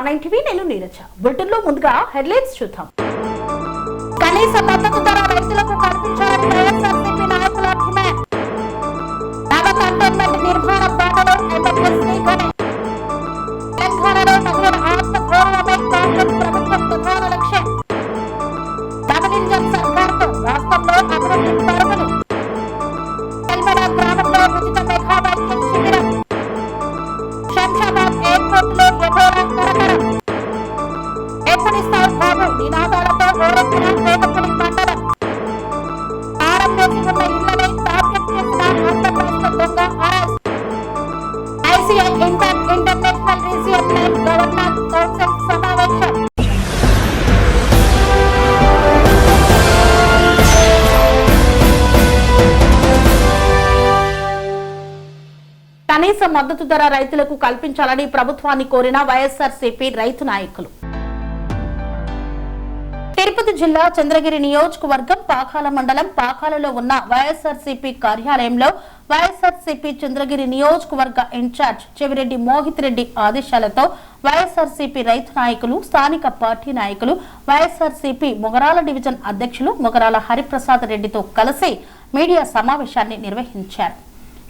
R9 TV నేను నీరజ. బులెటిన్లో ముందుగా హెడ్లైన్స్ చూద్దాం. కనీస మద్దతు ధర రైతులకు కల్పించాలని వైఎస్ఆర్సీపీ నాయకుల డిమాండ్. నవ కంటోన్మెంట్ నిర్మాణ బాటలో ఎమ్మెల్యే శ్రీగణేష్. తెలంగాణలో మహిళల ఆత్మ గౌరవమే కాంగ్రెస్ ప్రభుత్వం ప్రధాన లక్ష్యం. డబుల్ ఇంజన్ సర్కార్తో రాష్ట్రంలో అభివృద్ధి పరుగులు. తెల్మడ గ్రామంలో ఉచిత మెగా వైద్యం శిబిరం. శంషాబాద్ ఎయిర్పోర్టులో ఎబోలా కరకరం. ఎక్కడిస్తావు బాబు నినాదాలతో ఓరెత్తిన పేదపుడి మండలం. తాళం వేసి ఉన్న ఇళ్లనే టార్గెట్ చేసిన ఆంధ్రప్రదేశ్ దొంగ arrest. ICI impact international region line governor council సమావేశం. కనీస మద్దతు ధర రైతులకు కల్పించాలని ప్రభుత్వాన్ని కోరిన వైఎస్ఆర్సీపీ రైతు నాయకులు. తిరుపతి జిల్లా చంద్రగిరి నియోజకవర్గం పాకాల మండలం పాకాలలో ఉన్న వైఎస్ఆర్సీపీ కార్యాలయంలో వైఎస్ఆర్సీపీ చంద్రగిరి నియోజకవర్గ ఇన్ఛార్జ్ చెవిరెడ్డి మోహిత్ రెడ్డి ఆదేశాలతో వైఎస్ఆర్సీపీ రైతు నాయకులు, స్థానిక పార్టీ నాయకులు, వైఎస్ఆర్సీపీ మొగరాల డివిజన్ అధ్యక్షులు మొగరాల హరిప్రసాద్ రెడ్డితో కలిసి మీడియా సమావేశాన్ని నిర్వహించారు.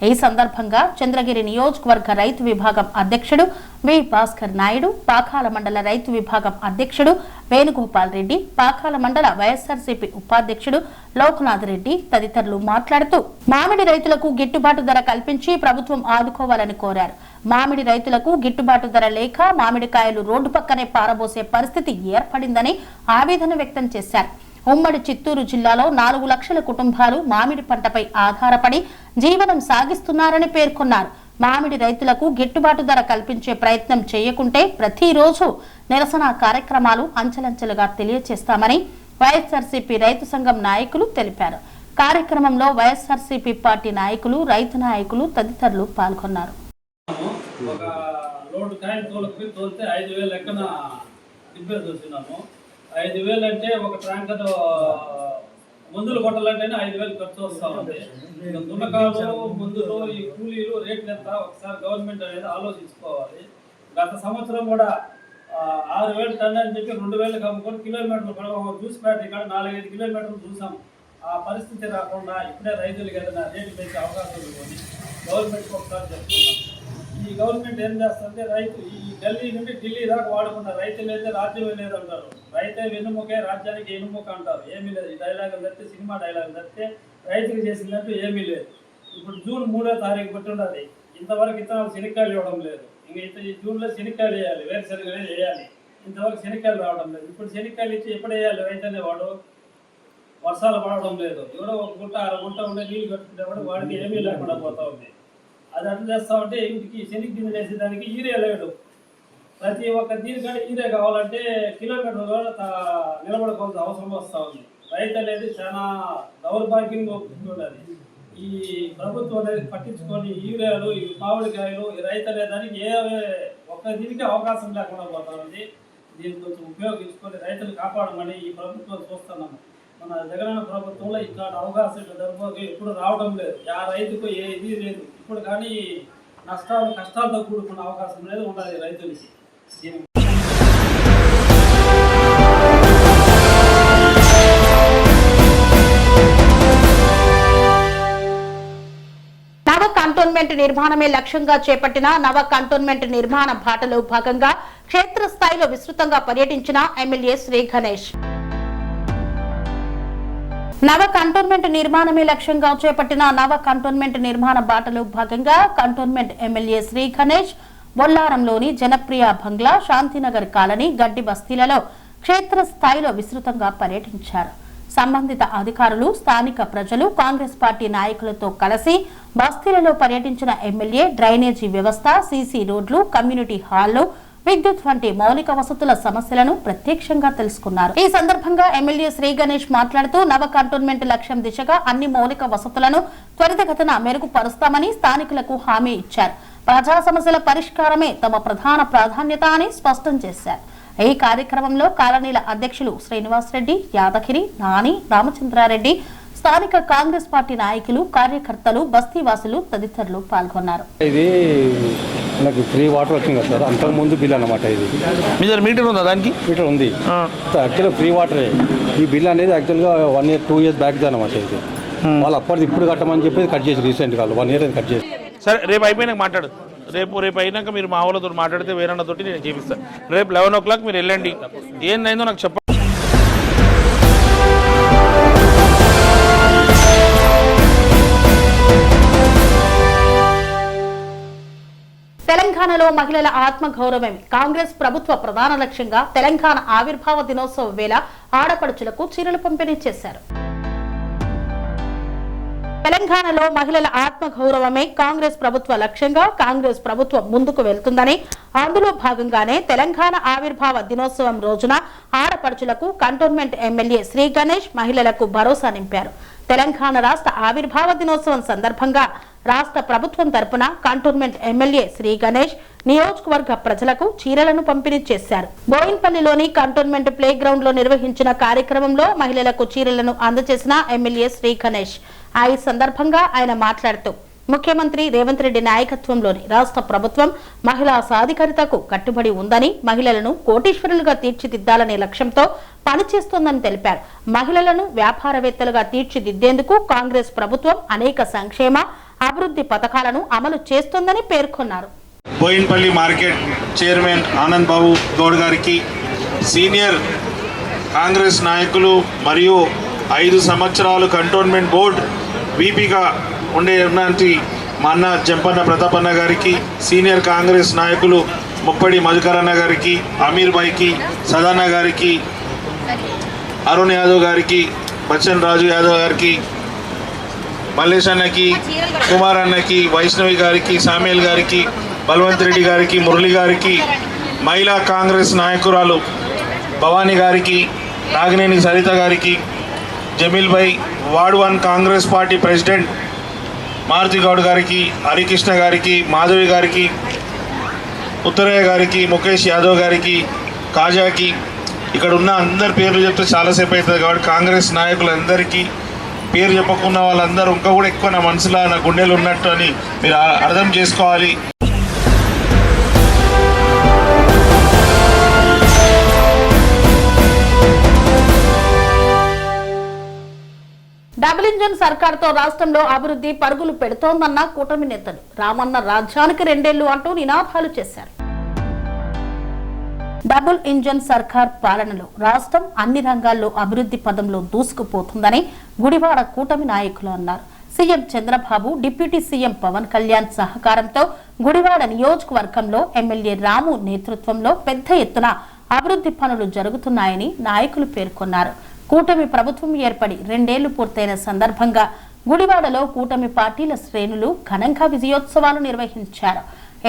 ఈ సందర్భంగా చంద్రగిరి నియోజకవర్గ రైతు విభాగం అధ్యక్షుడు వి భాస్కర్ నాయుడు, పాకాల మండల రైతు విభాగం అధ్యక్షుడు వేణుగోపాల్ రెడ్డి, పాకాల మండల వైఎస్ఆర్సీపీ ఉపాధ్యక్షుడు లోక్నాథ్ రెడ్డి తదితరులు మాట్లాడుతూ మామిడి రైతులకు గిట్టుబాటు ధర కల్పించి ప్రభుత్వం ఆదుకోవాలని కోరారు. మామిడి రైతులకు గిట్టుబాటు ధర లేక మామిడికాయలు రోడ్డు పక్కనే పారబోసే పరిస్థితి ఏర్పడిందని ఆవేదన వ్యక్తం చేశారు. ఉమ్మడి చిత్తూరు జిల్లాలో 4 లక్షల కుటుంబాలు మామిడి పంటపై ఆధారపడి జీవనం సాగిస్తున్నారని పేర్కొన్నారు. మామిడి రైతులకు గిట్టుబాటు ధర కల్పించే ప్రయత్నం చేయకుంటే ప్రతిరోజు నిరసన కార్యక్రమాలు అంచెలంచెలుగా తెలియజేస్తామని వైఎస్ఆర్సీపీ రైతు సంఘం నాయకులు తెలిపారు. కార్యక్రమంలో వైఎస్ఆర్సీపీ పార్టీ నాయకులు, రైతు నాయకులు తదితరులు పాల్గొన్నారు. 5,000 అంటే ఒక ట్యాంకర్ మందులు కొట్టాలంటేనే 5,000 ఖర్చు వస్తా ఉంది. దున్నకాలు, మందులు, ఈ కూలీలు రేట్లు ఎంత ఒకసారి గవర్నమెంట్ అనేది ఆలోచించుకోవాలి. గత సంవత్సరం కూడా 6,000 టన్ అని చెప్పి 2,000 అమ్ముకొని కిలోమీటర్లు చూసిపేట ఇక్కడ 4-5 కిలోమీటర్లు చూసాం. ఆ పరిస్థితి రాకుండా ఇప్పుడే రైతులకు ఏదైనా రేటు పెంచే అవకాశం ఉంది. గవర్నమెంట్కి ఒకసారి చెప్తున్నాం. ఈ గవర్నమెంట్ ఏం చేస్తుంటే రైతు ఈ ఢిల్లీ నుండి ఢిల్లీ దాకా వాడుకున్న రైతులు అయితే రాజ్యం లేదు అంటారు. రైతే వెన్నుముకే రాజ్యానికి ఎన్నుముక అంటారు. ఏమీ లేదు. ఈ డైలాగులు తప్పితే, సినిమా డైలాగులు తప్పితే రైతులు చేసినట్టు ఏమీ లేదు. ఇప్పుడు జూన్ 3వ తారీఖు పెట్టి ఉన్నది. ఇంతవరకు ఇతనాలు శనిక్కాయలు ఇవ్వడం లేదు. ఇంకా ఈ జూన్లో శనిక్కాయలు వేయాలి, వేరుశనగలు వేయాలి. ఇంతవరకు శనిక్కాయలు రావడం లేదు. ఇప్పుడు శనిక్కాయలు ఇచ్చి ఎప్పుడు వేయాలి రైతు అనేవాడు? వర్షాలు పడడం లేదు. ఎవరో ఒక గుంట 1 గుంట ఉండే నీళ్ళు కట్టుకునేవాడు వాడికి ఏమీ లేకుండా పోతా ఉంది. అది అట్లా చేస్తా ఉంటే ఇంటికి శనికి గింజలు వేసేదానికి ఈరే లేడు. ప్రతి ఒక్క దీనికంటే ఈరే కావాలంటే కిలోమీటర్ కూడా నిలబడుకోవాల్సిన అవసరం వస్తూ ఉంది. రైతు అనేది చాలా దౌర్భాగ్యంగా ఒప్పుకుంటున్నది. ఈ ప్రభుత్వం అనేది పట్టించుకొని యూరియాలు, ఈ మామిడికాయలు, ఈ రైతు అనేదానికి ఒక్క దీనికి అవకాశం లేకుండా పోతా ఉంది. దీన్ని కొంచెం ఉపయోగించుకొని రైతులు కాపాడమని ఈ ప్రభుత్వం చూస్తున్నాము. మన జగనన్న ప్రభుత్వంలో ఇట్లాంటి అవకాశం దౌర్భాగ్యం ఎప్పుడు రావడం లేదు. ఆ రైతుకు ఏ ఇది లేదు. ఇప్పుడు కానీ నష్టాలు, కష్టాలతో కూడుకున్న అవకాశం అనేది ఉండాలి రైతులకి. నవ కంటోన్మెంట్ నిర్మాణమే లక్ష్యంగా చేపట్టిన నవ కంటోన్మెంట్ నిర్మాణ బాటలో భాగంగా క్షేత్రస్థాయిలో విస్తృతంగా పర్యటించిన ఎమ్మెల్యే శ్రీ గణేష్. నవ కంటోన్మెంట్ నిర్మాణమే లక్ష్యంగా చేపట్టిన నవ కంటోన్మెంట్ నిర్మాణ బాటలో భాగంగా కంటోన్మెంట్ ఎమ్మెల్యే శ్రీ గణేష్ బొల్లారంలోని జనప్రియ బంగ్లా, శాంతినగర్ కాలనీ, గడ్డి బస్తీలలో క్షేత్రస్థాయిలో విస్తృతంగా పర్యటించారు. సంబంధిత అధికారులు, స్థానిక ప్రజలు, కాంగ్రెస్ పార్టీ నాయకులతో కలిసి బస్తీలలో పర్యటించిన ఎమ్మెల్యే డ్రైనేజీ వ్యవస్థ, సీసీ రోడ్లు, కమ్యూనిటీ హాళ్లు, విద్యుత్ వంటి మౌలిక వసతుల సమస్యలను ప్రత్యక్షంగా తెలుసుకున్నారు. ఈ సందర్భంగా ఎమ్మెల్యే శ్రీ గణేష్ మాట్లాడుతూ నవ కంటోన్మెంట్ లక్ష్యం దిశగా అన్ని మౌలిక వసతులను త్వరితగతిన మెరుగుపరుస్తామని స్థానికులకు హామీ ఇచ్చారు. ప్రజా సమస్యల పరిష్కారమే తమ ప్రధాన ప్రాధాన్యత అని స్పష్టం చేశారు. ఈ కార్యక్రమంలో కాలనీల అధ్యక్షులు శ్రీనివాస్ రెడ్డి, యాదగిరి, నాని, రామచంద్రారెడ్డి, స్థానిక కాంగ్రెస్ పార్టీ నాయకులు, కార్యకర్తలు, బస్తీవాసులు తదితరులు పాల్గొన్నారు. నాకు ఫ్రీ వాటర్ వచ్చింది కదా సార్, అంతకుముందు బిల్ అన్నమాట ఇది. మీ దగ్గర మీటర్ ఉందా దానికి? మీటర్ ఉంది. యాక్చువల్గా ఫ్రీ వాటరే. ఈ బిల్ అనేది యాక్చువల్గా 1 year 2 years బ్యాక్ అనమాట ఇది. వాళ్ళు అప్పటిది ఇప్పుడు కట్టమని చెప్పి కట్ చేసి రీసెంట్గా 1 year కట్ చేసి. సరే రేపు అయిపోయినాక మాట్లాడు. రేపు అయినాక మీరు మా వాళ్ళతో మాట్లాడితే వేరన్నతోటి నేను చేపిస్తాను. రేపు 11 o'clock మీరు వెళ్ళండి, ఏందైందో నాకు చెప్పండి. తెలంగాణలో మహిళల ఆత్మగౌరవమే కాంగ్రెస్ ప్రభుత్వ ప్రధాన లక్ష్యంగా తెలంగాణ ఆవిర్భావ దినోత్సవం వేళ ఆడపడుచులకు చీరలు పంపిణీ చేశారు. తెలంగాణలో మహిళల ఆత్మగౌరవమే కాంగ్రెస్ ప్రభుత్వ లక్ష్యంగా కాంగ్రెస్ ప్రభుత్వం ముందుకు వెళ్తుందని, అందులో భాగంగానే తెలంగాణ ఆవిర్భావ దినోత్సవం రోజున ఆడపడుచులకు కంటోన్మెంట్ ఎమ్మెల్యే శ్రీ గణేష్ మహిళలకు భరోసా నింపారు. తెలంగాణ రాష్ట్ర ఆవిర్భావ దినోత్సవం సందర్భంగా రాష్ట్ర ప్రభుత్వం తరపున కంటోన్మెంట్ ఎమ్మెల్యే శ్రీ గణేష్ నియోజకవర్గ ప్రజలకు చీరలను పంపిణీ చేశారు. బోయిన్పల్లిలోని కంటోన్మెంట్ ప్లే గ్రౌండ్ లో నిర్వహించిన కార్యక్రమంలో మహిళలకు చీరలను అందజేసిన ఎమ్మెల్యే శ్రీ గణేష్ ఈ సందర్భంగా ఆయన మాట్లాడుతూ ముఖ్యమంత్రి రేవంత్ రెడ్డి నాయకత్వంలోని రాష్ట్ర ప్రభుత్వం మహిళా సాధికారితకు కట్టుబడి ఉందని, మహిళలను కోటీశ్వరులుగా తీర్చిదిద్దాలనే లక్ష్యంతో పనిచేస్తోందని తెలిపారు. మహిళలను వ్యాపారవేత్తలుగా తీర్చిదిద్దేందుకు కాంగ్రెస్ ప్రభుత్వం అనేక సంక్షేమ అభివృద్ధి పథకాలను అమలు చేస్తోందని పేర్కొన్నారు. బోయిన్పల్లి మార్కెట్ చైర్మన్ ఆనంద్ బాబు గౌడ్ గారికి, సీనియర్ కాంగ్రెస్ నాయకులు మరియు 5 సంవత్సరాలు కంటోన్మెంట్ బోర్డు వీపీగా ఉండేటువంటి మా అన్న జంపన్న ప్రతాపన్న గారికి, సీనియర్ కాంగ్రెస్ నాయకులు ముప్పడి మధుకరన్న గారికి, అమీర్ భాయ్కి, సదాన్న గారికి, అరుణ్ యాదవ్ గారికి, బచ్చన్ రాజు యాదవ్ గారికి, మల్లేష్ అన్నకి, కుమార్ అన్నకి, వైష్ణవి గారికి, సామేల్ గారికి, బల్వంత్ రెడ్డి గారికి, మురళి గారికి, మహిళా కాంగ్రెస్ నాయకురాలు భవానీ గారికి, నాగినేని సరిత గారికి, Jameel bhai, ward 1 Congress party president Maruthi Goud గారికి, హరికృష్ణ గారికి, మాధవి గారికి, ఉత్తరయ్య గారికి, ముఖేష్ యాదవ్ గారికి, కాజాకి, ఇక్కడ ఉన్న అందరి పేర్లు చెప్తే చాలాసేపు అవుతుంది కాబట్టి కాంగ్రెస్ నాయకులందరికీ పేరు చెప్పకున్న వాళ్ళందరూ ఇంకా కూడా ఎక్కువ నా మనసులో నా గుండెలు ఉన్నట్టు అని మీరు అర్థం చేసుకోవాలి. డబుల్ ఇంజన్ సర్కార్తో రాష్ట్రంలో అభివృద్ధి పరుగులు పెడుతోందన్న కూటమి నేతలు రామన్న రాజ్యానికి 2 ఏళ్లు అంటూ నినాదాలు చేశారు. డబుల్ ఇంజన్ సర్కార్ పాలనలో రాష్ట్రం అన్ని రంగాల్లో అభివృద్ధి పదంలో దూసుకుపోతుందని గుడివాడ కూటమి నాయకులు అన్నారు. CM Chandrababu, deputy CM Pavan Kalyan సహకారంతో గుడివాడ నియోజకవర్గంలో ఎమ్మెల్యే రాము నేతృత్వంలో పెద్ద ఎత్తున అభివృద్ధి పనులు జరుగుతున్నాయని నాయకులు పేర్కొన్నారు. కూటమి ప్రభుత్వం ఏర్పడి 2 ఏళ్లు పూర్తయిన సందర్భంగా గుడివాడలో కూటమి పార్టీల శ్రేణులు ఘనంగా విజయోత్సవాలు నిర్వహించారు.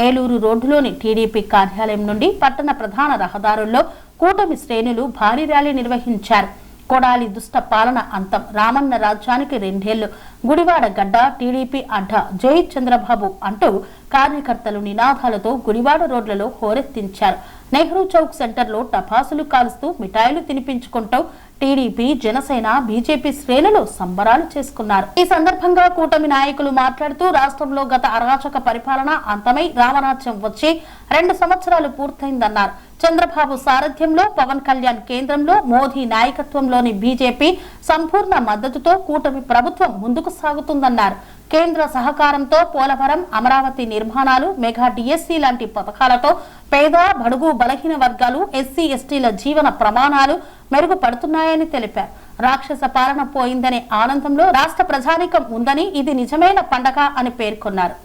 ఏలూరు రోడ్డులోని టీడీపీ కార్యాలయం నుండి పట్టణ ప్రధాన రహదారుల్లో కూటమి శ్రేణులు భారీ ర్యాలీ నిర్వహించారు. కొడాలి దుష్ట పాలన అంతం, రామన్న రాజ్యానికి 2 ఏళ్లు, గుడివాడ గడ్డ, టీడీపీ అడ్డ, జై చంద్రబాబు అంటూ కార్యకర్తలు నినాదాలతో గుడివాడ రోడ్లలో హోరెత్తించారు. నెహ్రూ చౌక్ సెంటర్లో టపాసులు కాలుస్తూ మిఠాయిలు తినిపించుకుంటూ టీడీపీ, జనసేన, బీజేపీ శ్రేణులు సంబరాలు చేసుకున్నారు. ఈ సందర్భంగా కూటమి నాయకులు మాట్లాడుతూ రాష్ట్రంలో గత అరాచక పరిపాలన అంతమై రామరాజ్యం వచ్చి 2 సంవత్సరాలు పూర్తయిందన్నారు. చంద్రబాబు సారథ్యంలో, పవన్ కళ్యాణ్ కేంద్రంలో, మోదీ నాయకత్వంలోని బీజేపీ సంపూర్ణ మద్దతుతో కూటమి ప్రభుత్వం ముందుకు సాగుతుందన్నారు. కేంద్ర సహకారంతో పోలవరం, అమరావతి నిర్మాణాలు, మెగా డిఎస్సీ లాంటి పథకాలతో పేద, బడుగు, బలహీన వర్గాలు, ఎస్సీ, ఎస్టీల జీవన ప్రమాణాలు మెరుగుపడుతున్నాయని తెలిపారు. రాక్షస పాలన పోయిందనే ఆనందంలో రాష్ట్ర ప్రజానీకం ఉందని, ఇది నిజమైన పండగ అని పేర్కొన్నారు.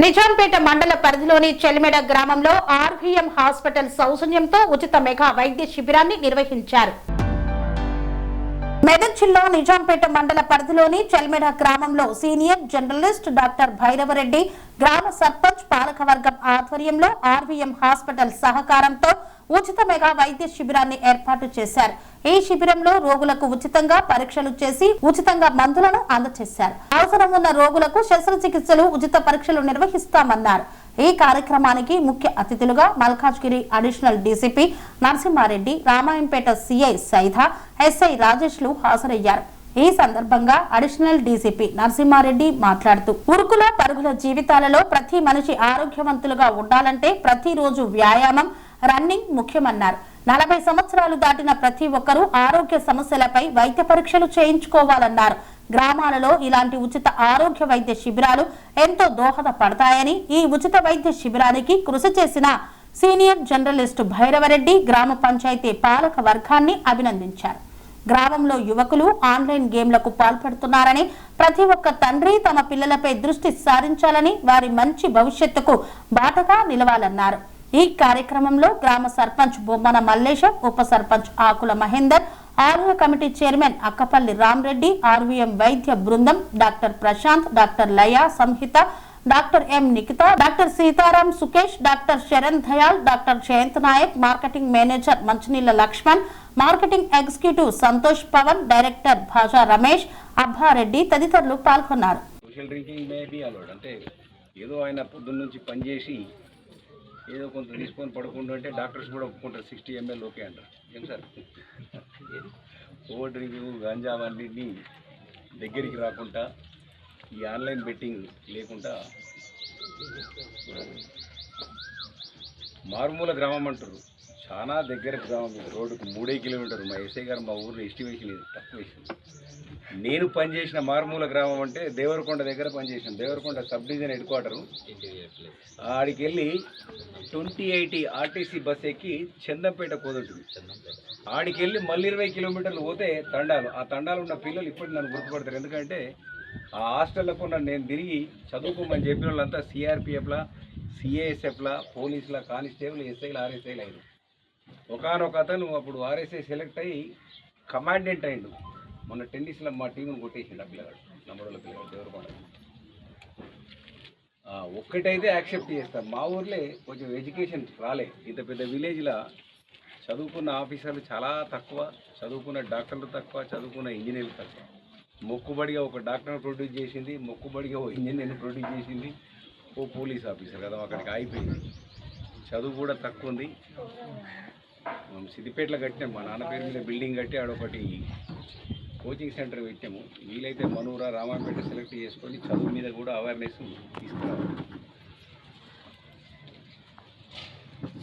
నిజాంపేట మండల పరిధిలోని చెలిమెడ గ్రామంలో ఆర్వీఎం హాస్పిటల్ సౌజన్యంతో ఉచిత మెగా వైద్య శిబిరాన్ని నిర్వహించారు. మెదక్ జిల్లా నిజాంపేట మండల పరిధిలోని చెలిమెడ గ్రామంలో సీనియర్ జర్నలిస్ట్ డాక్టర్ భైరవరెడ్డి గ్రామ సర్పంచ్ పాలకవర్గం ఆధ్వర్యంలో ఆర్వీఎం హాస్పిటల్ సహకారంతో ఉచిత మెగా వైద్య శిబిరాన్ని ఏర్పాటు చేశారు. ఈ శిబిరంలో రోగులకు ఉచితంగా పరీక్షలు చేసి ఉచితంగా మందులను అందజేశారు. అవసరం ఉన్న రోగులకు శస్త్రచికిత్సలు ఉచిత పరీక్షలు నిర్వహిస్తామన్నారు. ఈ కార్యక్రమానికి ముఖ్య అతిథులుగా Malkajgiri additional DCP Narasimha Reddy, Ramayampet CI Saida, SI రాజేష్లు హాజరయ్యారు. ఈ సందర్భంగా అడిషనల్ డీసీపీ నరసింహారెడ్డి మాట్లాడుతూ ఉరుకుల పరుగుల జీవితాలలో ప్రతి మనిషి ఆరోగ్యవంతులుగా ఉండాలంటే ప్రతిరోజు వ్యాయామం, రన్నింగ్ ముఖ్యమన్నారు. 40 సంవత్సరాలు దాటిన ప్రతి ఒక్కరూ ఆరోగ్య సమస్యలపై వైద్య పరీక్షలు చేయించుకోవాలన్నారు. గ్రామాలలో ఇలాంటి ఉచిత ఆరోగ్య వైద్య శిబిరాలు ఎంతో దోహదపడతాయని, ఈ ఉచిత వైద్య శిబిరానికి కృషి చేసిన సీనియర్ జర్నలిస్టు భైరవరెడ్డి గ్రామ పంచాయతీ పాలక వర్గాన్ని అభినందించారు. గ్రామంలో యువకులు ఆన్లైన్ గేమ్లకు పాల్పడుతున్నారని, ప్రతి ఒక్క తండ్రి తమ పిల్లలపై దృష్టి సారించాలని, వారి మంచి భవిష్యత్తుకు బాటగా నిలవాలన్నారు. ఈ కార్యక్రమంలో గ్రామ సర్పంచ్ బొమ్మన మల్లేశం, ఉప సర్పంచ్ ఆకుల మహేందర్, ఆలయ committee chairman Akkapalli Rama Reddy, RVM వైద్య బృందం doctor Prashanth, doctor Laya Samhitha, doctor M Nikhitha, doctor Sitaram Sukesh, doctor Sharan Dayal, doctor Jayanth Naik, marketing manager Manchinilla Lakshman, marketing executive Santosh Pavan, director Bhasha Ramesh, Abbareddy తదితరులు పాల్గొన్నారు. Social drinking may be allowed, అంటే ఏదో ఆయన పొద్దున్న నుంచి పనిచేసి ఏదో కొంత తీసుకొని పడుకుంటూ డాక్టర్స్ కూడా ఒప్పుకుంటారు 60 ml ఓకే అంటారు. ఏం సార్, ఓవర్ డ్రింకింగ్, గాంజా అన్నింటినీ దగ్గరికి రాకుండా, ఈ ఆన్లైన్ బెట్టింగ్ లేకుండా, మారుమూల గ్రామం అంటారు, చాలా దగ్గర గ్రామం, రోడ్డుకు 3 కిలోమీటర్లు. మా ఎస్ఐ గారు మా ఊరిలో ఎస్టిమేషన్ ఇది తక్కువ వేసింది. నేను పనిచేసిన మారుమూల గ్రామం అంటే దేవరకొండ దగ్గర పనిచేసాను. Devarakonda sub division head quarter. ఆడికి వెళ్ళి 2080 ఆర్టీసీ బస్ ఎక్కి చందంపేట కోదుంటుంది. ఆడికి వెళ్ళి మళ్ళీ 20 కిలోమీటర్లు పోతే తండాలు. ఆ తండాలు ఉన్న పిల్లలు ఇప్పటికి నన్ను గుర్తుపడతారు. ఎందుకంటే ఆ హాస్టళ్లకు నేను తిరిగి చదువుకోమని చెప్పిన వాళ్ళంతా సిఆర్పిఎఫ్లా, సిఏఎస్ఎఫ్లా, పోలీసుల, కానిస్టేబుల్, ఎస్ఐలు, ఆర్ఎస్ఐలు అయ్యారు. ఒకనొక అతను అప్పుడు ఆర్ఎస్ఐ సెలెక్ట్ అయ్యి కమాండెంట్ అయ్యిండు. మొన్న టెన్నిస్లో మా టీంను కొట్టేసిండు ఆ పిల్లగాడు, నంబర్ల పిల్లగాడు దేవరకొండ. ఒక్కటైతే యాక్సెప్ట్ చేస్తాం, మా ఊర్లే కొంచెం ఎడ్యుకేషన్ రాలే. ఇంత పెద్ద విలేజ్లో చదువుకున్న ఆఫీసర్లు చాలా తక్కువ, చదువుకున్న డాక్టర్లు తక్కువ, చదువుకున్న ఇంజనీర్లు తక్కువ. మొక్కుబడిగా ఒక డాక్టర్ని ప్రొడ్యూస్ చేసింది, మొక్కుబడిగా ఓ ఇంజనీర్ని ప్రొడ్యూస్ చేసింది, ఓ పోలీస్ ఆఫీసర్ కదా అక్కడికి అయిపోయింది. చదువు కూడా తక్కువ ఉంది. మనం సిద్దిపేటలో కట్టినాం, మా నాన్న పేరు మీద బిల్డింగ్ కట్టి ఆడొకటి కోచింగ్ సెంటర్ పెట్టాము. వీలైతే మనూరా, రామాపేట సెలెక్ట్ చేసుకొని చదువు మీద కూడా అవేర్నెస్ తీసుకురావాలి.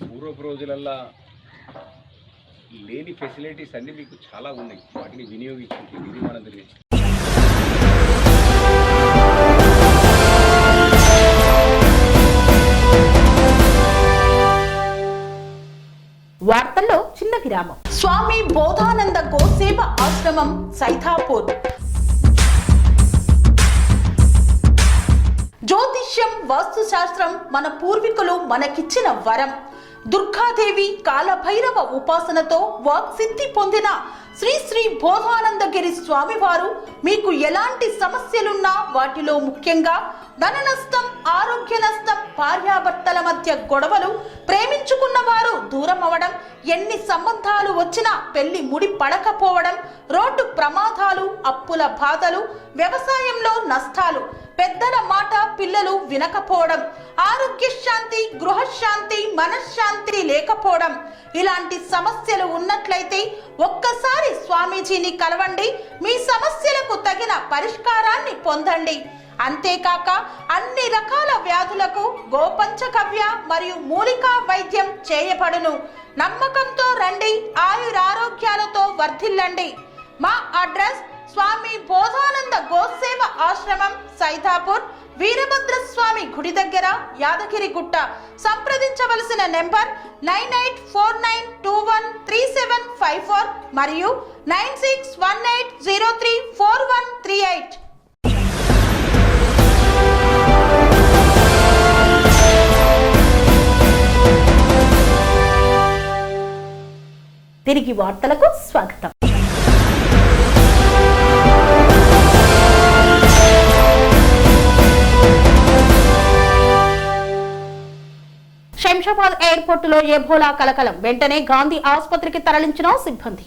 పూర్వపు రోజులల్లా లేని ఫెసిలిటీస్ అన్నీ మీకు చాలా ఉన్నాయి, వాటిని వినియోగించుకుంటే ఇది మనం తెలియదు. వార్తల్లో చిన్న విరామం. స్వామి బోధానంద గోసేవ ఆశ్రమం సైథాపూర్. జ్యోతిష్యం, వాస్తుశాస్త్రం మన పూర్వీకులు మనకిచ్చిన వరం. దుర్గాదేవి, కాలభైరవ ఉపాసనతో వాక్సిద్ధి పొందిన శ్రీ శ్రీ బోధానందగిరి స్వామివారు మీకు ఎలాంటి సమస్యలున్నా, వాటిలో ముఖ్యంగా ధన నష్టం, ఆరోగ్య నష్టం, భార్యాభర్తల మధ్య గొడవలు, ప్రేమించుకున్న వారు దూరం అవడం, ఎన్ని సంబంధాలు వచ్చినా పెళ్లి ముడి పడకపోవడం, రోడ్డు ప్రమాదాలు, అప్పుల బాధలు, వ్యవసాయంలో నష్టాలు, పెద్దల మాట పిల్లలు వినకపోవడం, ఆరోగ్య శాంతి, గృహశాంతి, మనశ్శాంతి లేకపోవడం, ఇలాంటి సమస్యలు ఉన్నట్లయితే ఒక్కసారి స్వామీజీని కలవండి. మీ సమస్యలకు తగిన పరిష్కారాన్ని పొందండి. అంతేకాక అన్ని రకాల వ్యాధులకు గోపంచగవ్య మరియు మూలికా వైద్యం చేయబడును. నమ్మకంతో రండి, ఆయురారోగ్యాలతో వర్ధిల్లండి. మా అడ్రస్ స్వామి బోధానంద గోసేవ ఆశ్రమం, సైథాపూర్, వీరభద్రస్వామి గుడి దగ్గర, యాదగిరిగుట్ట. సంప్రదించవలసిన నెంబర్ 9849213754 మరియు 9618034138. తిరిగి వార్తలకు స్వాగతం. శంషాబాద్ ఎయిర్పోర్టులో ఎబోలా కలకలం. వెంటనే గాంధీ ఆసుపత్రికి తరలించిన సిబ్బంది.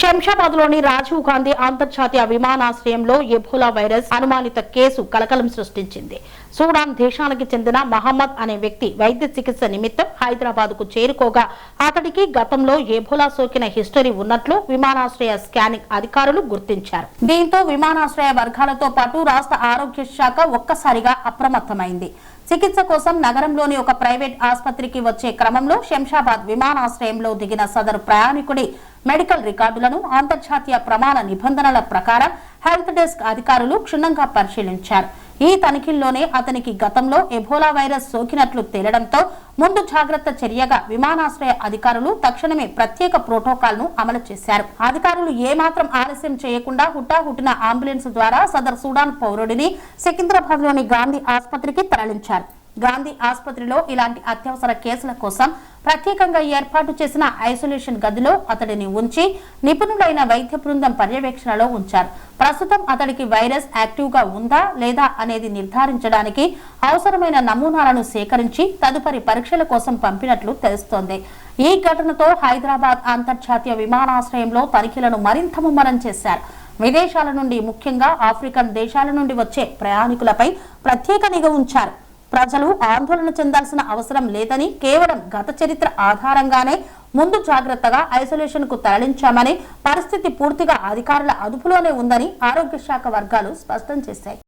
శంషాబాద్ లోని రాజీవ్ గాంధీ అంతర్జాతీయ విమానాశ్రయంలో ఎబోలా వైరస్ అనుమానిత కేసు కలకలం సృష్టించింది. సూడాన్ దేశానికి చెందిన మహమ్మద్ అనే వ్యక్తి వైద్య చికిత్స నిమిత్తం హైదరాబాద్ కు చేరుకోగా అతడికి గతంలో ఎబోలా సోకిన హిస్టరీ ఉన్నట్లు విమానాశ్రయ స్కానింగ్ అధికారులు గుర్తించారు. దీంతో విమానాశ్రయ వర్గాలతో పాటు రాష్ట్ర ఆరోగ్య శాఖ ఒక్కసారిగా అప్రమత్తమైంది. చికిత్స కోసం నగరంలోని ఒక ప్రైవేట్ ఆసుపత్రికి వచ్చే క్రమంలో శంషాబాద్ విమానాశ్రయంలో దిగిన సదరు ప్రయాణికుడి మెడికల్ రికార్డులను అంతర్జాతీయ ప్రమాణ నిబంధనల ప్రకారం హెల్త్ డెస్క్ అధికారులు క్షుణ్ణంగా పరిశీలించారు. ఈ తనిఖీల్లోనే అతనికి గతంలో ఎబోలా వైరస్ సోకినట్లు తేలడంతో ముందు జాగ్రత్త చర్యగా విమానాశ్రయ అధికారులు తక్షణమే ప్రత్యేక ప్రోటోకాల్ ను అమలు చేశారు. అధికారులు ఏమాత్రం ఆలస్యం చేయకుండా హుటాహుటిన అంబులెన్స్ ద్వారా సదర్ సూడాన్ పౌరుడిని సికింద్రాబాద్ లోని గాంధీ ఆసుపత్రికి తరలించారు. గాంధీ ఆసుపత్రిలో ఇలాంటి అత్యవసర కేసుల కోసం ప్రత్యేకంగా ఏర్పాటు చేసిన ఐసోలేషన్ గదిలో అతడిని ఉంచి నిపుణులైన వైద్య బృందం పర్యవేక్షణలో ఉంచారు. ప్రస్తుతం అతడికి వైరస్ యాక్టివ్ గా ఉందా లేదా అనేది నిర్ధారించడానికి అవసరమైన నమూనాలను సేకరించి తదుపరి పరీక్షల కోసం పంపినట్లు తెలుస్తోంది. ఈ ఘటనతో హైదరాబాద్ అంతర్జాతీయ విమానాశ్రయంలో తనిఖీలను మరింత ముమ్మరం చేశారు. విదేశాల నుండి ముఖ్యంగా ఆఫ్రికన్ దేశాల నుండి వచ్చే ప్రయాణికులపై ప్రత్యేక నిఘా ఉంచారు. ప్రజలు ఆందోళన చెందాల్సిన అవసరం లేదని, కేవలం గత చరిత్ర ఆధారంగానే ముందు జాగ్రత్తగా ఐసోలేషన్ కు తరలించామని, పరిస్థితి పూర్తిగా అధికారుల అదుపులోనే ఉందని ఆరోగ్య శాఖ వర్గాలు స్పష్టం చేశాయి.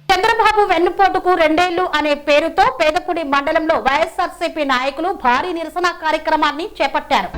చంద్రబాబు వెన్నుపోటుకు 2 ఏళ్లు అనే పేరుతో పేదపుడి మండలంలో వైఎస్ఆర్సీపీ నాయకులు భారీ నిరసన కార్యక్రమాన్ని చేపట్టారు.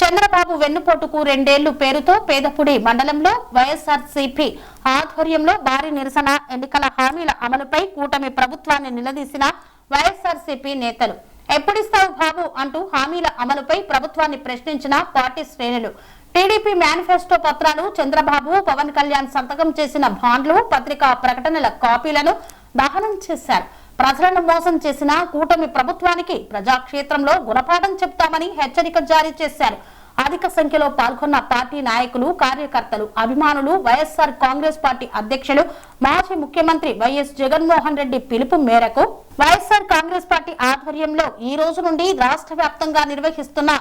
చంద్రబాబు వెన్నుపోటుకు 2 ఏళ్లు పేరుతో పేదపుడి మండలంలో వైఎస్ఆర్సీపీ ఆధ్వర్యంలో భారీ నిరసన, ఎన్నికల హామీల అమలుపై కూటమి ప్రభుత్వాన్ని నిలదీసిన వైఎస్ఆర్సీపీ నేతలు. ఎప్పుడిస్తావు బాబు అంటూ హామీల అమలుపై ప్రభుత్వాన్ని ప్రశ్నించిన పార్టీ శ్రేణులు. టీడీపీ మేనిఫెస్టో పత్రాలు, చంద్రబాబు, పవన్ కళ్యాణ్ సంతకం చేసిన బాండ్లు, పత్రికా ప్రకటనల కాపీలను దహనం చేశారు. ప్రజలను మోసం చేసిన కూటమి ప్రభుత్వానికి ప్రజాక్షేత్రంలో గుణపాఠం చెప్తామని హెచ్చరిక జారీ చేశారు. అధిక సంఖ్యలో పాల్గొన్న పార్టీ నాయకులు, కార్యకర్తలు, అభిమానులు వైఎస్ఆర్ కాంగ్రెస్ పార్టీ అధ్యక్షులు మాజీ ముఖ్యమంత్రి వైఎస్ జగన్మోహన్ రెడ్డి పిలుపు మేరకు వైఎస్ఆర్ కాంగ్రెస్ పార్టీ ఆధ్వర్యంలో ఈ రోజు నుండి రాష్ట్ర వ్యాప్తంగా నిర్వహిస్తున్న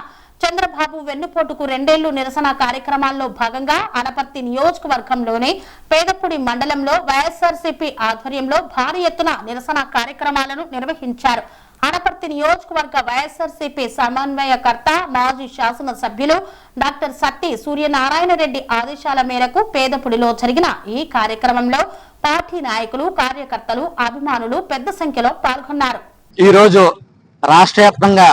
చంద్రబాబు వెన్నుపోటుకు 2 ఏళ్లు నిరసన కార్యక్రమాల్లో భాగంగా అనపర్తి నియోజకవర్గంలోని పేదపుడి మండలంలో వైఎస్ఆర్సీపీ ఆధ్వర్యంలో భారీ ఎత్తున నిరసన కార్యక్రమాలను నిర్వహించారు. అనపర్తి నియోజకవర్గ వైఎస్ఆర్సీపీ సమన్వయకర్త, మాజీ శాసన సభ్యులు డాక్టర్ సత్తి సూర్యనారాయణ రెడ్డి ఆదేశాల మేరకు పేదపుడిలో జరిగిన ఈ కార్యక్రమంలో పార్టీ నాయకులు, కార్యకర్తలు, అభిమానులు పెద్ద సంఖ్యలో పాల్గొన్నారు. ఈ రోజు రాష్ట్ర వ్యాప్తంగా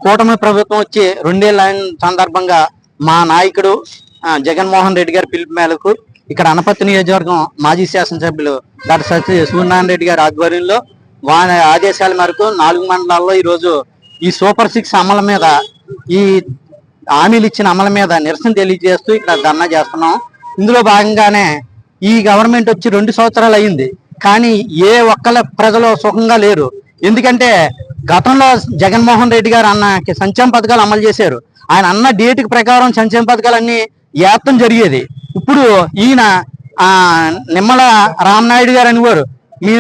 కూటమి ప్రభుత్వం వచ్చి 2 ఏళ్ల సందర్భంగా మా నాయకుడు జగన్మోహన్ రెడ్డి గారి పిలుపు మేరకు ఇక్కడ అనపర్తి నియోజకవర్గం మాజీ శాసనసభ్యులు డాక్టర్ సత్తి సూర్యనారాయణ రెడ్డి గారి ఆధ్వర్యంలో వారి ఆదేశాల మేరకు 4 మండలాల్లో ఈరోజు ఈ సూపర్ 6 అమలు మీద, ఈ హామీలు ఇచ్చిన అమలు మీద నిరసన తెలియజేస్తూ ఇక్కడ ధర్నా చేస్తున్నాం. ఇందులో భాగంగానే ఈ గవర్నమెంట్ వచ్చి 2 సంవత్సరాలు అయింది, కానీ ఏ ఒక్కళ్ళ ప్రజలు సుఖంగా లేరు. ఎందుకంటే గతంలో జగన్మోహన్ రెడ్డి గారు అన్న సంక్షేమ పథకాలు అమలు చేశారు. ఆయన అన్న డేట్ ప్రకారం సంక్షేమ పథకాలన్నీ ఏత్తం జరిగేది. ఇప్పుడు ఈయన నిమ్మల రామనాయుడు గారు అనేవారు, మీ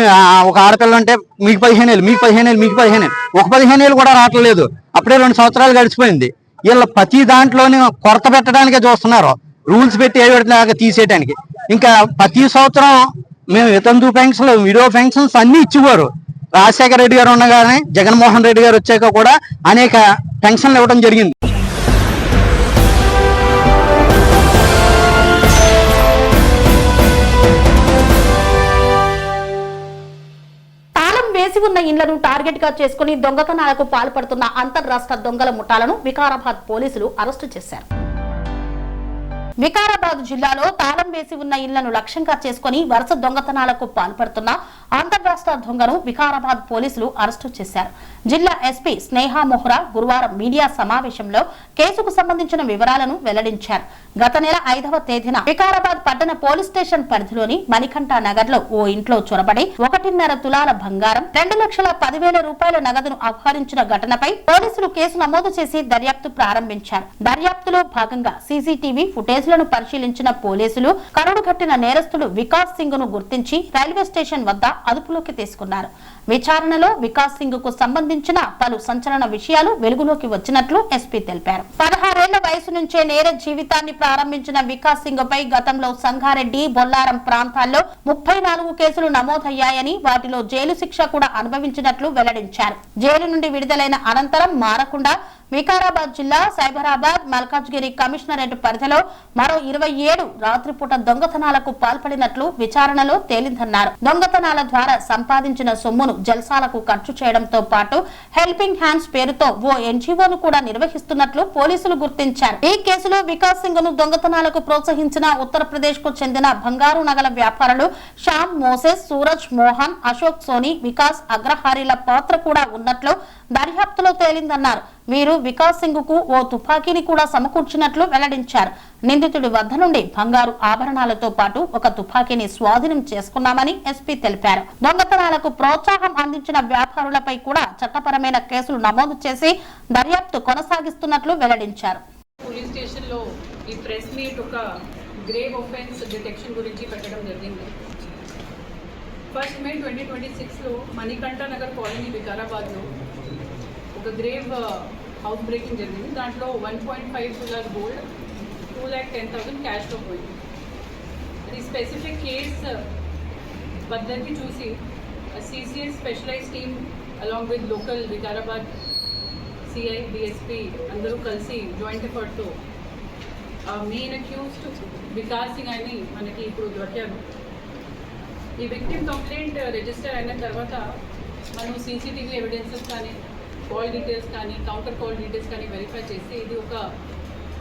ఒక ఆడపిల్ల అంటే మీకు 15 ఏళ్ళు, మీకు 15 ఏళ్ళు, మీకు 15 ఏళ్ళు, ఒక 15 ఏళ్ళు కూడా రావట్లేదు. అప్పుడే 2 సంవత్సరాలు గడిచిపోయింది. వీళ్ళ ప్రతి దాంట్లోని కొరత పెట్టడానికే చూస్తున్నారు, రూల్స్ పెట్టి ఏడాదిలాగా తీసేయడానికి. ఇంకా ప్రతి సంవత్సరం మేము వితంతు పెన్షన్లు, విడో పెన్షన్స్ అన్ని ఇచ్చేవారు. రాజశేఖర రెడ్డి గారు ఉండగానే జగన్మోహన్ రెడ్డి గారు వచ్చాక కూడా అనేక పెన్షన్లు ఇవ్వడం జరిగింది. తాళం వేసి ఉన్న ఇండ్లను టార్గెట్ గా చేసుకుని దొంగతనాలకు పాల్పడుతున్న అంతర్రాష్ట్ర దొంగల ముఠాలను వికారాబాద్ పోలీసులు అరెస్టు చేశారు. వికారాబాద్ జిల్లాలో తాళం వేసి ఉన్న ఇళ్లను లక్ష్యంగా చేసుకుని వరుస దొంగతనాలకు పాల్పడుతున్న అంతర్రాష్ట్ర దొంగను వికారాబాద్ పోలీసులు అరెస్టు చేశారు. జిల్లా ఎస్పీ స్నేహ మొహ్రా గురువారం మీడియా సమావేశంలో కేసుకు సంబంధించిన వివరాలను వెల్లడించారు. గత నెల 5వ తేదీన వికారాబాద్ పట్టణ పోలీస్ స్టేషన్ పరిధిలోని మణికంఠ నగర్ లో ఓ ఇంట్లో చొరబడి 1.5 తులాల బంగారం, 2,10,000 రూపాయల నగదును అపహరించిన ఘటనపై పోలీసులు కేసు నమోదు చేసి దర్యాప్తు ప్రారంభించారు. దర్యాప్తులో భాగంగా సీసీటీవీ ఫుటేజ్లను పరిశీలించిన పోలీసులు కరుడుగట్టిన నేరస్తుడు వికాస్ సింగ్ ను గుర్తించి రైల్వే స్టేషన్ వద్ద అదుపులోకి తీసుకున్నారు. విచారణలో వికాస్ సింగ్ కు సంబంధించిన పలు సంచలన విషయాలు వెలుగులోకి వచ్చినట్లు ఎస్పీ తెలిపారు. 16 ఏళ్ల వయసు నుంచే నేర జీవితాన్ని ప్రారంభించిన వికాస్ సింగ్ పై గతంలో సంగారెడ్డి, బొల్లారం ప్రాంతాల్లో 34 కేసులు నమోదయ్యాయని, వాటిలో జైలు శిక్ష కూడా అనుభవించినట్లు వెల్లడించారు. జైలు నుండి విడుదలైన అనంతరం మారకుండా వికారాబాద్ జిల్లా సైబరాబాద్, మల్కాజ్గిరి కమిషనరేట్ పరిధిలో మరో 27 రాత్రిపూట దొంగతనాలకు పాల్పడినట్లు విచారణలో తేలిందన్నారు. దొంగతనాల ద్వారా సంపాదించిన సొమ్మును జల్సాలకు ఖర్చు చేయడంతో పాటు హెల్పింగ్ హ్యాండ్స్ పేరుతో ఓ ఎన్జీఓను కూడా నిర్వహిస్తున్నట్లు పోలీసులు గుర్తించారు. ఈ కేసులో వికాస్ సింగ్ ను దొంగతనాలకు ప్రోత్సహించిన ఉత్తరప్రదేశ్ కు చెందిన బంగారు నగల వ్యాపారులు శ్యామ్ మోసెస్, సూరజ్ మోహన్, అశోక్ సోని, వికాస్ అగ్రహారీల పాత్ర కూడా ఉన్నట్లు దర్యాప్తులో తేలిందన్నారు. వీరు వికాస్ సింగ్ కు ఓ తుపాకీని కూడా సమకూర్చినట్లు వెల్లడించారు. నిందితుడి వద్ద నుండి బంగారు ఆభరణాలతో పాటు ఒక తుపాకీని స్వాధీనం చేసుకున్నామని ఎస్పీ తెలిపారు. దొంగతనాలకు ప్రోత్సాహం అందించిన వ్యాపారులపై కూడా చట్టపరమైన కేసులు నమోదు చేసి దర్యాప్తు కొనసాగిస్తున్నట్లు వెల్లడించారు. పోలీస్ స్టేషన్ లో ఈ ప్రెస్ మీట్ ఒక గ్రేవ్ ఆఫెన్స్ డిటెక్షన్ గురించి పెట్టడం జరిగింది. 1 మే 2026 లో మణికంఠ నగర్ కాలనీ వికారాబాద్ లో ఒక గ్రేవ్ హౌస్ బ్రేకింగ్ జరిగింది. దాంట్లో 1.5 తులాల గోల్డ్, 2,10,000 క్యాష్లో పోయింది. ఈ స్పెసిఫిక్ కేస్ పద్ధతి చూసి CCS specialize team along with local Vikarabad CI, DSP అందరూ కలిసి జాయింట్ ఎఫర్ట్తో మెయిన్ అక్యూజ్డ్ వికాస్ సింగ్ అని మనకి ఇప్పుడు దొరికారు. ఈ విక్టిమ్ కంప్లైంట్ రిజిస్టర్ అయిన తర్వాత మనం సీసీటీవీ ఎవిడెన్సెస్ కానీ, కాల్ డీటెయిల్స్ కానీ, కౌంటర్ కాల్ డీటెయిల్స్ కానీ వెరిఫై చేసి ఇది ఒక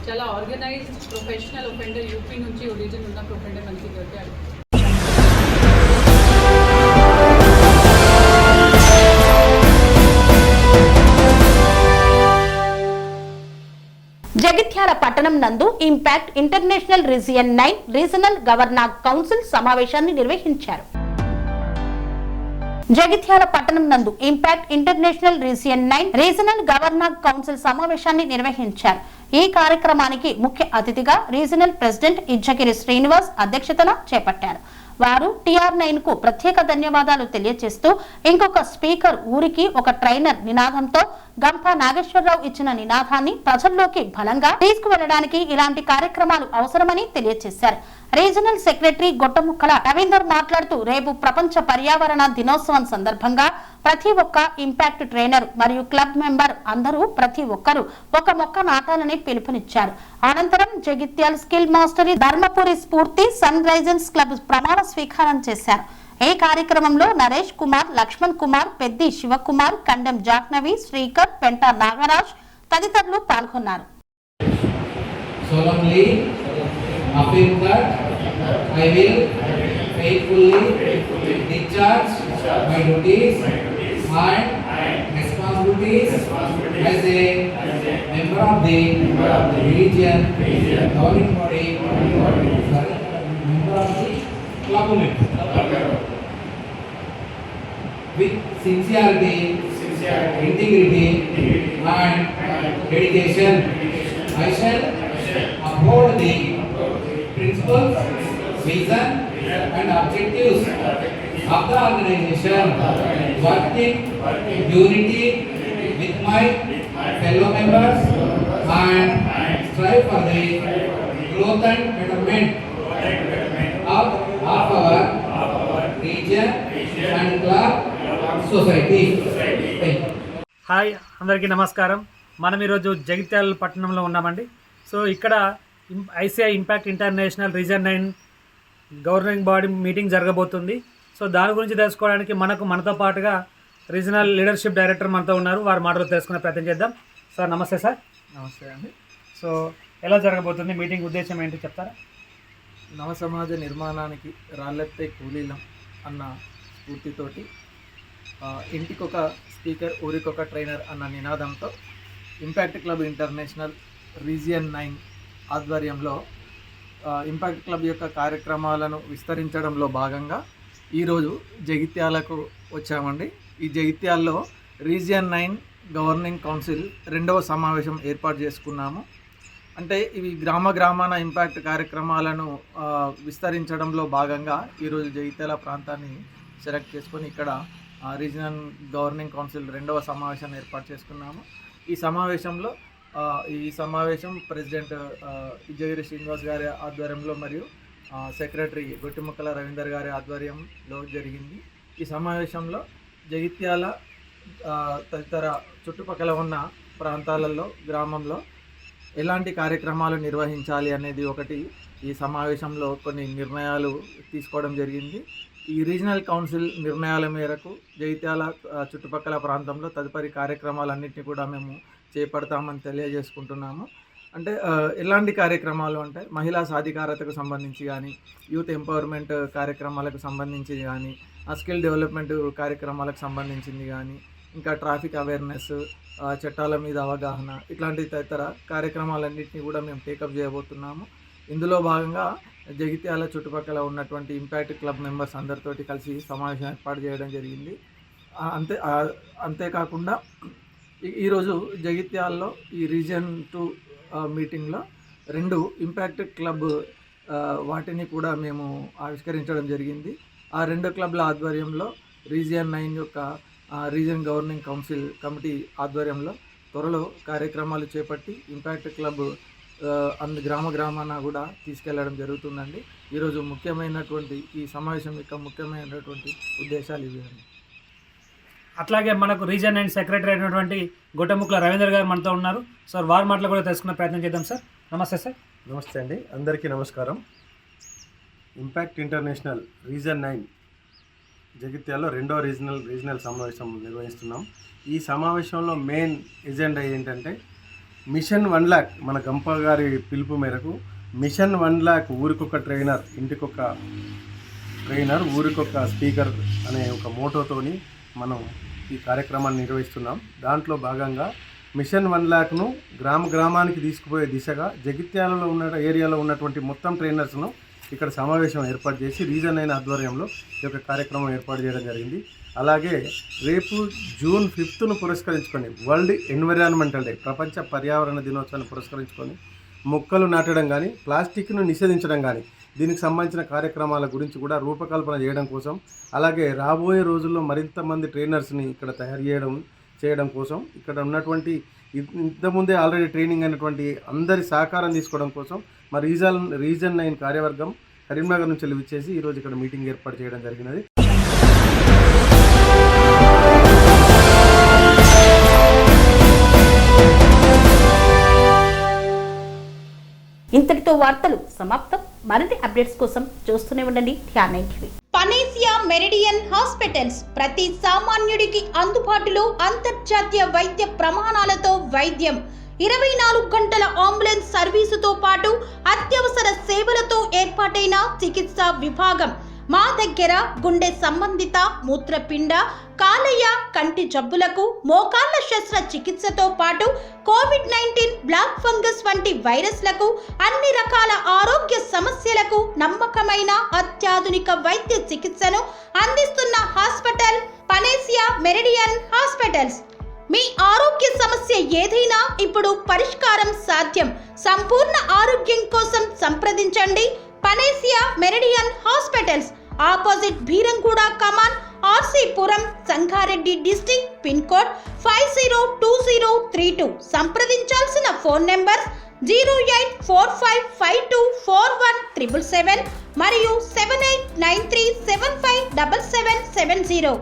చాలా ఆర్గనైజ్డ్ ప్రొఫెషనల్ ఒఫెండర్, యూపీ నుంచి ఒరిజిన్ ఉన్న ఒఫెండర్ మనకి దొరికారు. జగిత్యాల పట్టణం నందు impact international region 9 regional governor council సమావేశాన్ని నిర్వహించారు. జగిత్యాల పట్టణం నందు impact international region 9 regional governor council సమావేశాన్ని నిర్వహించారు. ఈ కార్యక్రమానికి ముఖ్య అతిథిగా రీజనల్ ప్రెసిడెంట్ ఇజ్జగిరి శ్రీనివాస్ అధ్యక్షతన చేపట్టారు. వారు TR9 కు ప్రత్యేక ధన్యవాదాలు తెలియజేస్తూ ఇంకొక స్పీకర్ ఊరికి ఒక ట్రైనర్ నినాదంతో గంప నాగేశ్వరరావు ఇచ్చిన నినాదాన్ని ప్రజల్లోకి బలంగా తీసుకువెళ్లడానికి ఇలాంటి కార్యక్రమాలు అవసరమని తెలియజేశారు. రీజనల్ సెక్రటరీ గొట్టముక్కల రవీందర్ మాట్లాడుతూ రేపు ప్రపంచ పర్యావరణ దినోత్సవం సందర్భంగా ప్రతి ఒక్క ఇంపాక్ట్ ట్రైనర్ మరియు క్లబ్ మెంబర్ అందరూ ప్రతి ఒక్కరూ ఒక మొక్క నాటాలని పిలుపునిచ్చారు. అనంతరం జగిత్యాల స్కిల్ మాస్టరీ, ధర్మపురి స్ఫూర్తి, సన్ రైజర్స్ క్లబ్ ప్రమాణ స్వీకారం చేశారు. ఈ కార్యక్రమంలో నరేష్ కుమార్, లక్ష్మణ్ కుమార్, పెద్ది శివకుమార్, కండెం జాహ్నవి, శ్రీకర్, పెంట నాగరాజ్ తదితరులు పాల్గొన్నారు. Affirm that I will faithfully discharge my duties and responsibilities as a member of the region governing body, member of the club with sincerity, integrity and dedication. I shall uphold the principles, vision and objectives of the organization, working unity with my fellow members and strive for the growth and betterment of our region and club society. Hi, అందరికీ నమస్కారం. మనం ఈరోజు జగిత్యాల పట్టణంలో ఉన్నామండి. So ఇక్కడ ICI impact international reason 9 governing body meeting జరగబోతుంది. So దాని గురించి తెలుసుకోవడానికి మనతో పాటుగా రీజనల్ లీడర్షిప్ డైరెక్టర్ మనతో ఉన్నారు. వారి మాటలు తెలుసుకునే ప్రయత్నం చేద్దాం. సార్ నమస్తే. సార్ నమస్తే అండి. సో ఎలా జరగబోతుంది? మీటింగ్ ఉద్దేశం ఏంటి చెప్తారా? నవసమాజ నిర్మాణానికి రాళ్ళెత్తే కూలీలం అన్న స్ఫూర్తితోటి ఇంటికొక స్పీకర్ ఊరికొక ట్రైనర్ అన్న నినాదంతో ఇంపాక్ట్ క్లబ్ ఇంటర్నేషనల్ రీజియన్ 9 ఆధ్వర్యంలో ఇంపాక్ట్ క్లబ్ యొక్క కార్యక్రమాలను విస్తరించడంలో భాగంగా ఈరోజు జగిత్యాలకు వచ్చామండి. ఈ జగిత్యాల్లో రీజియన్ 9 గవర్నింగ్ కౌన్సిల్ 2వ సమావేశం ఏర్పాటు చేసుకున్నాము. అంటే ఇవి గ్రామాన ఇంపాక్ట్ కార్యక్రమాలను విస్తరించడంలో భాగంగా ఈరోజు జగిత్యాల ప్రాంతాన్ని సెలెక్ట్ చేసుకొని ఇక్కడ రీజనల్ గవర్నింగ్ కౌన్సిల్ 2వ సమావేశాన్ని ఏర్పాటు చేసుకున్నాము. ఈ సమావేశం ప్రెసిడెంట్ ఇజ్జగిరి శ్రీనివాస్ గారి ఆధ్వర్యంలో మరియు సెక్రటరీ గొట్టిముక్కల రవీందర్ గారి ఆధ్వర్యంలో జరిగింది. ఈ సమావేశంలో జగిత్యాల తదితర చుట్టుపక్కల ఉన్న ప్రాంతాలలో గ్రామంలో ఎలాంటి కార్యక్రమాలు నిర్వహించాలి అనేది ఒకటి ఈ సమావేశంలో కొన్ని నిర్ణయాలు తీసుకోవడం జరిగింది. ఈ రీజనల్ కౌన్సిల్ నిర్ణయాల మేరకు జగిత్యాల చుట్టుపక్కల ప్రాంతంలో తదుపరి కార్యక్రమాలన్నింటినీ కూడా మేము చేపడతామని తెలియజేసుకుంటున్నాము. అంటే ఎలాంటి కార్యక్రమాలు అంటే మహిళా సాధికారతకు సంబంధించి కానీ, యూత్ ఎంపవర్మెంట్ కార్యక్రమాలకు సంబంధించి కానీ, స్కిల్ డెవలప్మెంట్ కార్యక్రమాలకు సంబంధించింది కానీ, ఇంకా ట్రాఫిక్ అవేర్నెస్, చట్టాల మీద అవగాహన, ఇట్లాంటి తదితర కార్యక్రమాలన్నింటినీ కూడా మేము టేకప్ చేయబోతున్నాము. ఇందులో భాగంగా జగిత్యాల చుట్టుపక్కల ఉన్నటువంటి ఇంపాక్ట్ క్లబ్ మెంబర్స్ అందరితోటి కలిసి సమావేశం ఏర్పాటు చేయడం జరిగింది. అంతేకాకుండా ఈరోజు జగిత్యాలలో ఈ రీజియన్ 2 మీటింగ్లో 2 ఇంపాక్ట్ క్లబ్ వాటిని కూడా మేము ఆవిష్కరించడం జరిగింది. ఆ 2 క్లబ్ల ఆధ్వర్యంలో రీజియన్ 9 యొక్క రీజియన్ గవర్నింగ్ కౌన్సిల్ కమిటీ ఆధ్వర్యంలో త్వరలో కార్యక్రమాలు చేపట్టి ఇంపాక్ట్ క్లబ్ గ్రామాన కూడా తీసుకెళ్లడం జరుగుతుందండి. ఈరోజు ముఖ్యమైనటువంటి ఈ సమావేశం యొక్క ముఖ్యమైనటువంటి ఉద్దేశాలు ఇవి అండి. అట్లాగే మనకు రీజన్ 9 సెక్రటరీ అయినటువంటి గొట్టముక్కల రవీందర్ గారు మనతో ఉన్నారు. సార్ వారి మాటలు కూడా తెలుసుకునే ప్రయత్నం చేద్దాం. సార్ నమస్తే. సార్ నమస్తే అండి, అందరికీ నమస్కారం. ఇంపాక్ట్ ఇంటర్నేషనల్ రీజన్ 9 జగిత్యాలలో 2వ రీజనల్ సమావేశం నిర్వహిస్తున్నాం. ఈ సమావేశంలో మెయిన్ ఎజెండా ఏంటంటే మిషన్ 1 lakh, మన గంప గారి పిలుపు మేరకు మిషన్ 1 lakh ఊరికొక ట్రైనర్, ఇంటికొక ట్రైనర్, ఊరికొక స్పీకర్ అనే ఒక మోటోతోని మనం ఈ కార్యక్రమాన్ని నిర్వహిస్తున్నాం. దాంట్లో భాగంగా మిషన్ 1 lakhను గ్రామానికి తీసుకుపోయే దిశగా జగిత్యాలలో ఉన్న ఏరియాలో ఉన్నటువంటి మొత్తం ట్రైనర్స్ను ఇక్కడ సమావేశం ఏర్పాటు చేసి రీజన్ 9 ఆధ్వర్యంలో ఈ యొక్క కార్యక్రమం ఏర్పాటు చేయడం జరిగింది. అలాగే రేపు జూన్ 5ను పురస్కరించుకొని వరల్డ్ ఎన్విరాన్మెంటల్ డే, ప్రపంచ పర్యావరణ దినోత్సవాన్ని పురస్కరించుకొని మొక్కలు నాటడం కానీ, ప్లాస్టిక్ను నిషేధించడం కానీ, దీనికి సంబంధించిన కార్యక్రమాల గురించి కూడా రూపకల్పన చేయడం కోసం, అలాగే రాబోయే రోజుల్లో మరింత మంది ట్రైనర్స్ని ఇక్కడ తయారు చేయడం కోసం, ఇక్కడ ఉన్నటువంటి ఇంతకుముందే ఆల్రెడీ ట్రైనింగ్ అయినటువంటి అందరి సహకారం తీసుకోవడం కోసం మా రీజన్ 9 కార్యవర్గం కరీంనగర్ నుంచి విచ్చేసి ఈరోజు ఇక్కడ మీటింగ్ ఏర్పాటు చేయడం జరిగినది. ఇంతటితో వార్తలు సమాప్తం. మరిన్ని అప్డేట్స్ కోసం చూస్తూనే ఉండండి Dhyan TV. Panacea Meridian hospitals ప్రతి సామాన్యుడికి అందుబాటులో అంతర్జాతీయ వైద్య ప్రమాణాలతో వైద్యం, 24 గంటల అంబులెన్స్ సర్వీసుతో పాటు అత్యవసర సేవలతో ఏర్పాటైన చికిత్సా విభాగం. మా దగ్గర గుండె సంబంధిత, మూత్రపిండ, కాలేయ, కంటి జబ్బులకు, మోకాళ్ల శస్త్ర చికిత్సతో పాటు కోవిడ్-19, బ్లాక్ ఫంగస్ వంటి వైరస్లకు, అన్ని రకాల ఆరోగ్య సమస్యలకు నమ్మకమైన అత్యాధునిక వైద్య చికిత్సను అందిస్తున్న హాస్పిటల్ పనేసియా మెరిడియన్ హాస్పిటల్స్. మీ ఆరోగ్య సమస్య ఏదైనా ఇప్పుడు పరిష్కారం సాధ్యం. సంపూర్ణ ఆరోగ్యం కోసం సంప్రదించండి Panacea Meridian Hospitals, opposite Bheeramguda Kaman, RC Puram, Sangareddy district, pin code 502032. సంప్రదించాల్సిన ఫోన్ నెంబర్ 0845524177 మరియు 7893757770.